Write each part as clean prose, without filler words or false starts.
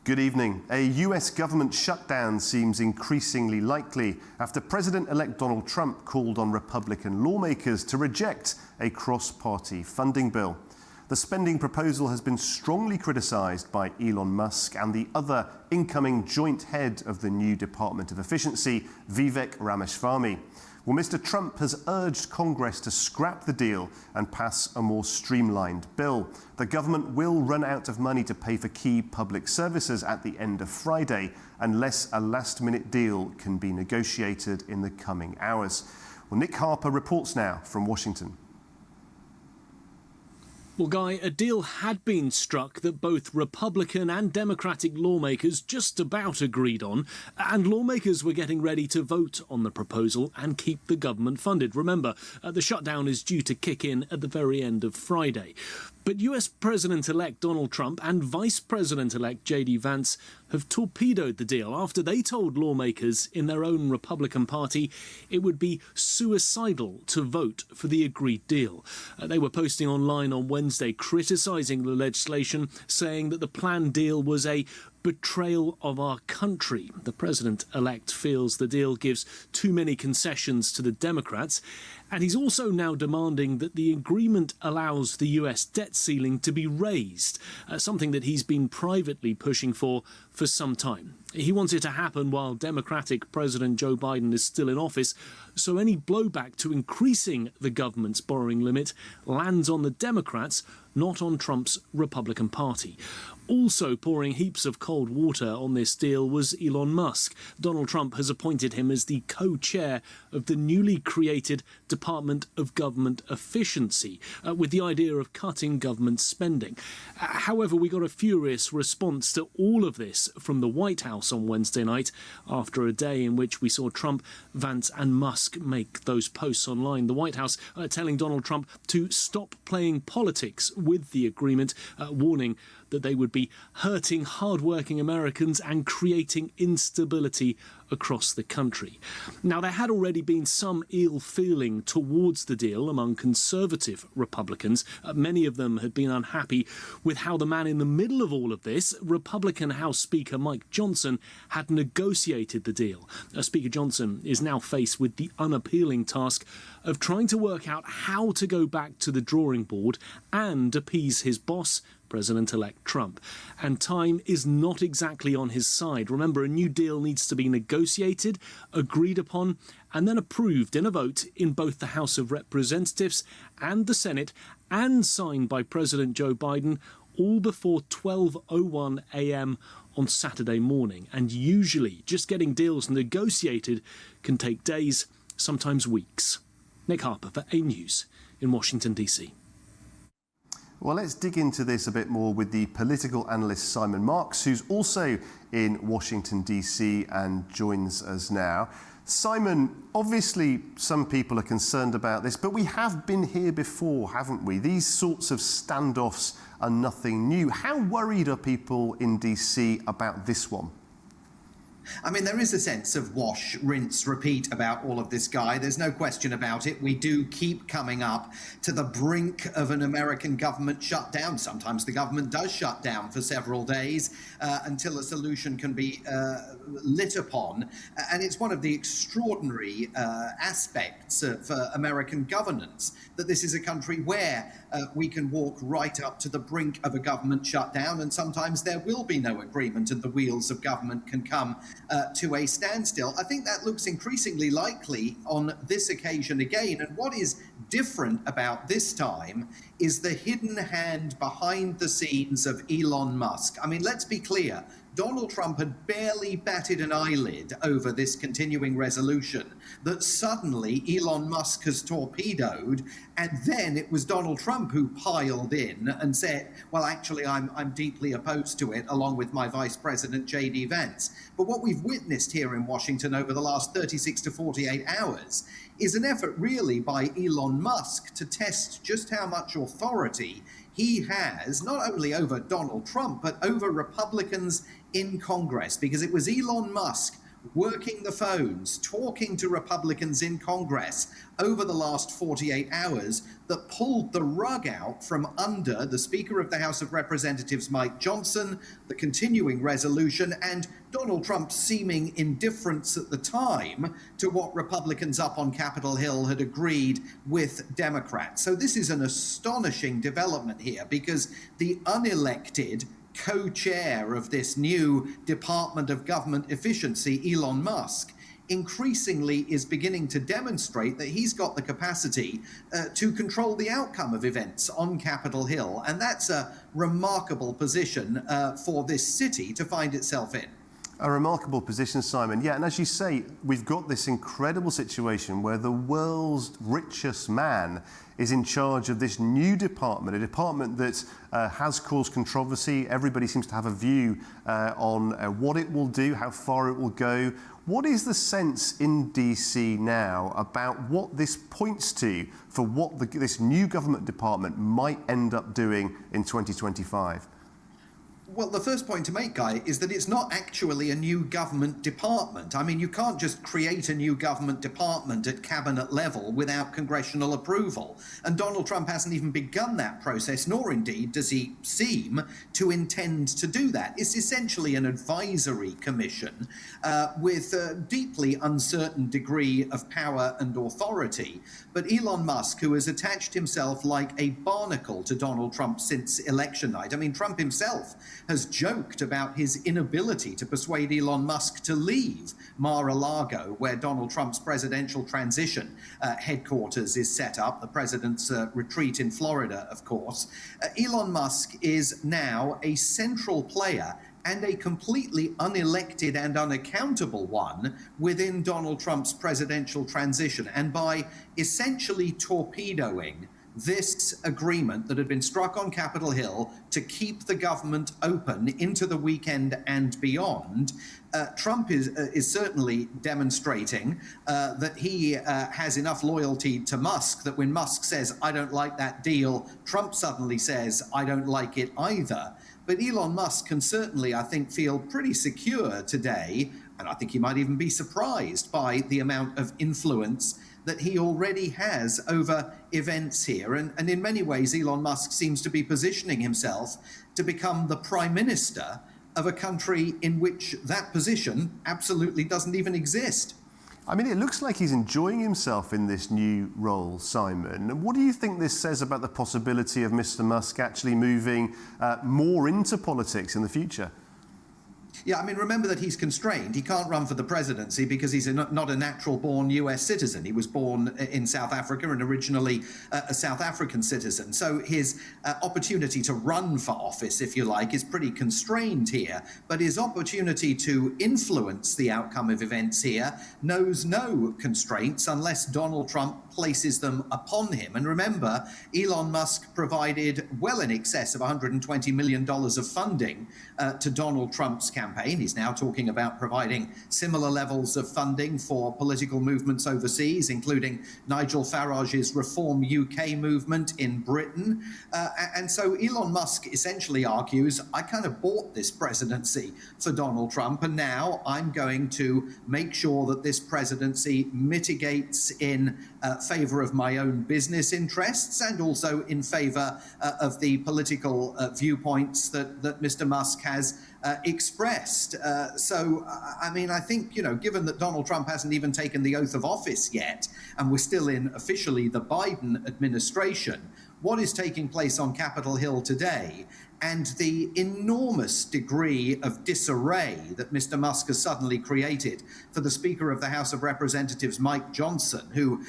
Good evening. A US government shutdown seems increasingly likely after President-elect Donald Trump called on Republican lawmakers to reject a cross-party funding bill. The spending proposal has been strongly criticised by Elon Musk and the other incoming joint head of the new Department of Efficiency, Vivek Ramaswamy. Well, Mr. Trump has urged Congress to scrap the deal and pass a more streamlined bill. The government will run out of money to pay for key public services at the end of Friday unless a last-minute deal can be negotiated in the coming hours. Well, Nick Harper reports now from Washington. Well, Guy, a deal had been struck that both Republican and Democratic lawmakers just about agreed on, and lawmakers were getting ready to vote on the proposal and keep the government funded. Remember, the shutdown is due to kick in at the very end of Friday. But US President-elect Donald Trump and Vice President-elect Vance have torpedoed the deal after they told lawmakers in their own Republican Party it would be suicidal to vote for the agreed deal. They were posting online on Wednesday criticising the legislation, saying that the planned deal was a betrayal of our country. The president-elect feels the deal gives too many concessions to the Democrats, and he's also now demanding that the agreement allows the US debt ceiling to be raised, something that he's been privately pushing for some time. He wants it to happen while Democratic President Joe Biden is still in office, so any blowback to increasing the government's borrowing limit lands on the Democrats, not on Trump's Republican Party. Also pouring heaps of cold water on this deal was Elon Musk. Donald Trump has appointed him as the co-chair of the newly created Department of Government Efficiency, with the idea of cutting government spending. However, we got a furious response to all of this from the White House on Wednesday night, after a day in which we saw Trump, Vance and Musk make those posts online. The White House telling Donald Trump to stop playing politics with the agreement, warning that they would be hurting hard-working Americans and creating instability across the country. Now, there had already been some ill feeling towards the deal among conservative Republicans. Many of them had been unhappy with how the man in the middle of all of this, Republican House Speaker Mike Johnson, had negotiated the deal. Speaker Johnson is now faced with the unappealing task of trying to work out how to go back to the drawing board and appease his boss, President-elect Trump. And time is not exactly on his side. Remember, a new deal needs to be negotiated, agreed upon, and then approved in a vote in both the House of Representatives and the Senate, and signed by President Joe Biden, all before 12:01 a.m. on Saturday morning. And usually, just getting deals negotiated can take days, sometimes weeks. Nick Harper for AnewZ in Washington, D.C. Well, let's dig into this a bit more with the political analyst Simon Marks, who's also in Washington, D.C. and joins us now. Simon, obviously some people are concerned about this, but we have been here before, haven't we? These sorts of standoffs are nothing new. How worried are people in D.C. about this one? I mean, there is a sense of wash, rinse, repeat about all of this, Guy. There's no question about it. We do keep coming up to the brink of an American government shutdown. Sometimes the government does shut down for several days until a solution can be lit upon. And it's one of the extraordinary aspects of American governance, that this is a country where we can walk right up to the brink of a government shutdown, and sometimes there will be no agreement and the wheels of government can come to a standstill. I think that looks increasingly likely on this occasion again. And what is different about this time is the hidden hand behind the scenes of Elon Musk. I mean, let's be clear. Donald Trump had barely batted an eyelid over this continuing resolution that suddenly Elon Musk has torpedoed, and then it was Donald Trump who piled in and said, well, actually, I'm deeply opposed to it, along with my Vice President, J.D. Vance. But what we've witnessed here in Washington over the last 36 to 48 hours is an effort really by Elon Musk to test just how much authority he has, not only over Donald Trump, but over Republicans in Congress, because it was Elon Musk working the phones, talking to Republicans in Congress over the last 48 hours that pulled the rug out from under the Speaker of the House of Representatives, Mike Johnson, the continuing resolution, and Donald Trump's seeming indifference at the time to what Republicans up on Capitol Hill had agreed with Democrats. So this is an astonishing development here, because the unelected co-chair of this new Department of Government Efficiency, Elon Musk, increasingly is beginning to demonstrate that he's got the capacity to control the outcome of events on Capitol Hill. And that's a remarkable position for this city to find itself in. A remarkable position, Simon. Yeah, and as you say, we've got this incredible situation where the world's richest man is in charge of this new department, a department that has caused controversy. Everybody seems to have a view on what it will do, how far it will go. What is the sense in DC now about what this points to for what this new government department might end up doing in 2025? Well, the first point to make, Guy, is that it's not actually a new government department. I mean, you can't just create a new government department at cabinet level without congressional approval. And Donald Trump hasn't even begun that process, nor indeed does he seem to intend to do that. It's essentially an advisory commission with a deeply uncertain degree of power and authority. But Elon Musk, who has attached himself like a barnacle to Donald Trump since election night, I mean, Trump himself has joked about his inability to persuade Elon Musk to leave Mar-a-Lago, where Donald Trump's presidential transition headquarters is set up, the president's retreat in Florida, of course. Elon Musk is now a central player and a completely unelected and unaccountable one within Donald Trump's presidential transition. And by essentially torpedoing this agreement that had been struck on Capitol Hill to keep the government open into the weekend and beyond, Trump is certainly demonstrating that he has enough loyalty to Musk that when Musk says, "I don't like that deal," Trump suddenly says, "I don't like it either." But Elon Musk can certainly, I think, feel pretty secure today, and I think he might even be surprised by the amount of influence that he already has over events here. And in many ways, Elon Musk seems to be positioning himself to become the prime minister of a country in which that position absolutely doesn't even exist. I mean, it looks like he's enjoying himself in this new role, Simon. What do you think this says about the possibility of Mr. Musk actually moving more into politics in the future? Yeah, I mean, remember that he's constrained. He can't run for the presidency because he's not a natural-born US citizen. He was born in South Africa and originally a South African citizen. So his opportunity to run for office, if you like, is pretty constrained here. But his opportunity to influence the outcome of events here knows no constraints unless Donald Trump places them upon him. And remember, Elon Musk provided well in excess of $120 million of funding to Donald Trump's campaign. He's now talking about providing similar levels of funding for political movements overseas, including Nigel Farage's Reform UK movement in Britain. And so Elon Musk essentially argues, I kind of bought this presidency for Donald Trump, and now I'm going to make sure that this presidency mitigates in favor of my own business interests and also in favor of the political viewpoints that Mr. Musk has expressed. So, I mean, I think, given that Donald Trump hasn't even taken the oath of office yet, and we're still in officially the Biden administration, what is taking place on Capitol Hill today and the enormous degree of disarray that Mr. Musk has suddenly created for the Speaker of the House of Representatives, Mike Johnson, who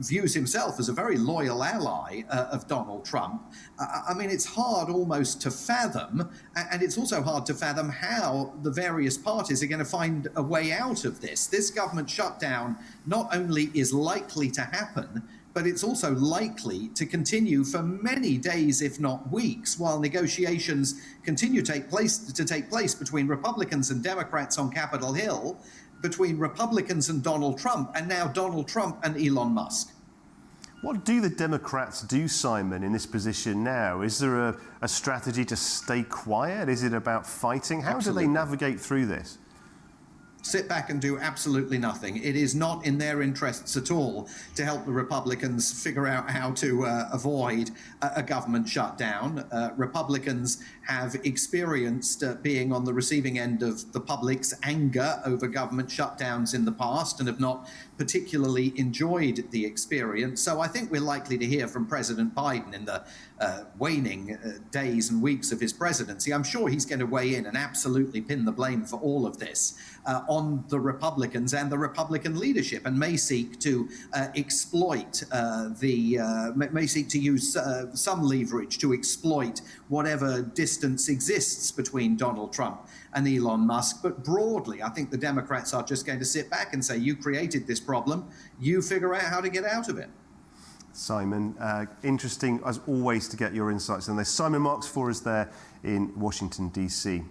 views himself as a very loyal ally of Donald Trump. I mean, it's hard almost to fathom, and it's also hard to fathom how the various parties are going to find a way out of this. This government shutdown not only is likely to happen, but it's also likely to continue for many days, if not weeks, while negotiations continue to take place between Republicans and Democrats on Capitol Hill, between Republicans and Donald Trump, and now Donald Trump and Elon Musk. What do the Democrats do, Simon, in this position now? Is there a strategy to stay quiet? Is it about fighting? How do they navigate through this? sit back and do absolutely nothing. It is not in their interests at all to help the Republicans figure out how to avoid a government shutdown. Republicans have experienced being on the receiving end of the public's anger over government shutdowns in the past and have not particularly enjoyed the experience. So I think we're likely to hear from President Biden in the waning days and weeks of his presidency. I'm sure he's going to weigh in and absolutely pin the blame for all of this on the Republicans and the Republican leadership, and may seek to may seek to use some leverage to exploit whatever distance exists between Donald Trump and Elon Musk. But broadly, I think the Democrats are just going to sit back and say, you created this problem, you figure out how to get out of it. Simon, interesting as always to get your insights on this. Simon Marks for us there in Washington, D.C.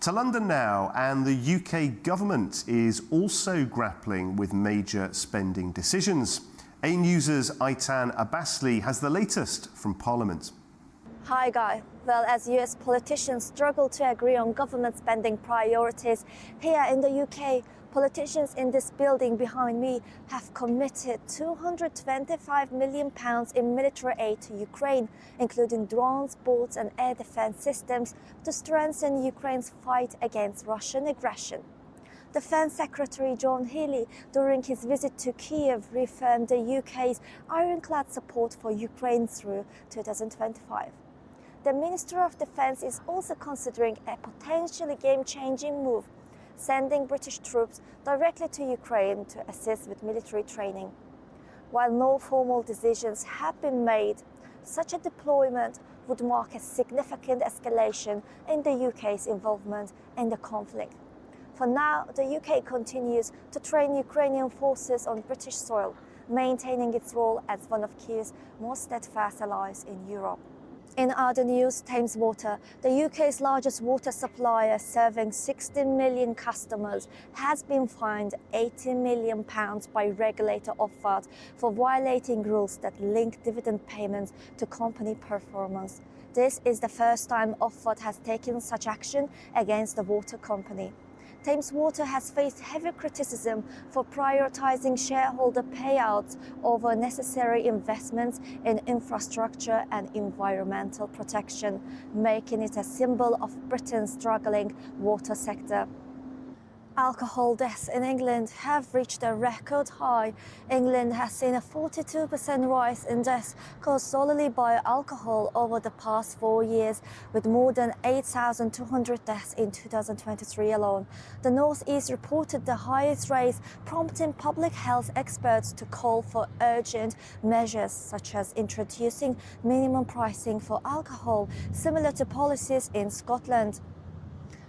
To London now, and the UK government is also grappling with major spending decisions. AnewZ's Aitan Abbasli has the latest from Parliament. Hi, Guy. Well, as US politicians struggle to agree on government spending priorities, here in the UK, politicians in this building behind me have committed £225 million in military aid to Ukraine, including drones, boats and air defense systems to strengthen Ukraine's fight against Russian aggression. Defense Secretary John Healey, during his visit to Kiev, reaffirmed the UK's ironclad support for Ukraine through 2025. The Minister of Defence is also considering a potentially game-changing move, sending British troops directly to Ukraine to assist with military training. While no formal decisions have been made, such a deployment would mark a significant escalation in the UK's involvement in the conflict. For now, the UK continues to train Ukrainian forces on British soil, maintaining its role as one of Kiev's most steadfast allies in Europe. In other news, Thames Water, the UK's largest water supplier serving 16 million customers, has been fined £80 million by regulator Ofwat for violating rules that link dividend payments to company performance. This is the first time Ofwat has taken such action against the water company. Thames Water has faced heavy criticism for prioritising shareholder payouts over necessary investments in infrastructure and environmental protection, making it a symbol of Britain's struggling water sector. Alcohol deaths in England have reached a record high. England has seen a 42% rise in deaths caused solely by alcohol over the past 4 years, with more than 8,200 deaths in 2023 alone. The North East reported the highest rise, prompting public health experts to call for urgent measures such as introducing minimum pricing for alcohol, similar to policies in Scotland.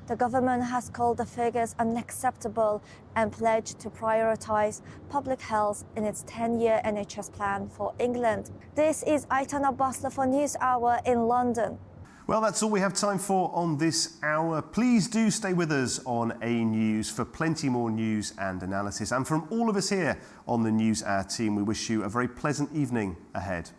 The government has called the figures unacceptable and pledged to prioritise public health in its 10-year NHS plan for England. This is Aitan Abbasli for Newshour in London. Well, that's all we have time for on this hour. Please do stay with us on AnewZ for plenty more news and analysis. And from all of us here on the Newshour team, we wish you a very pleasant evening ahead.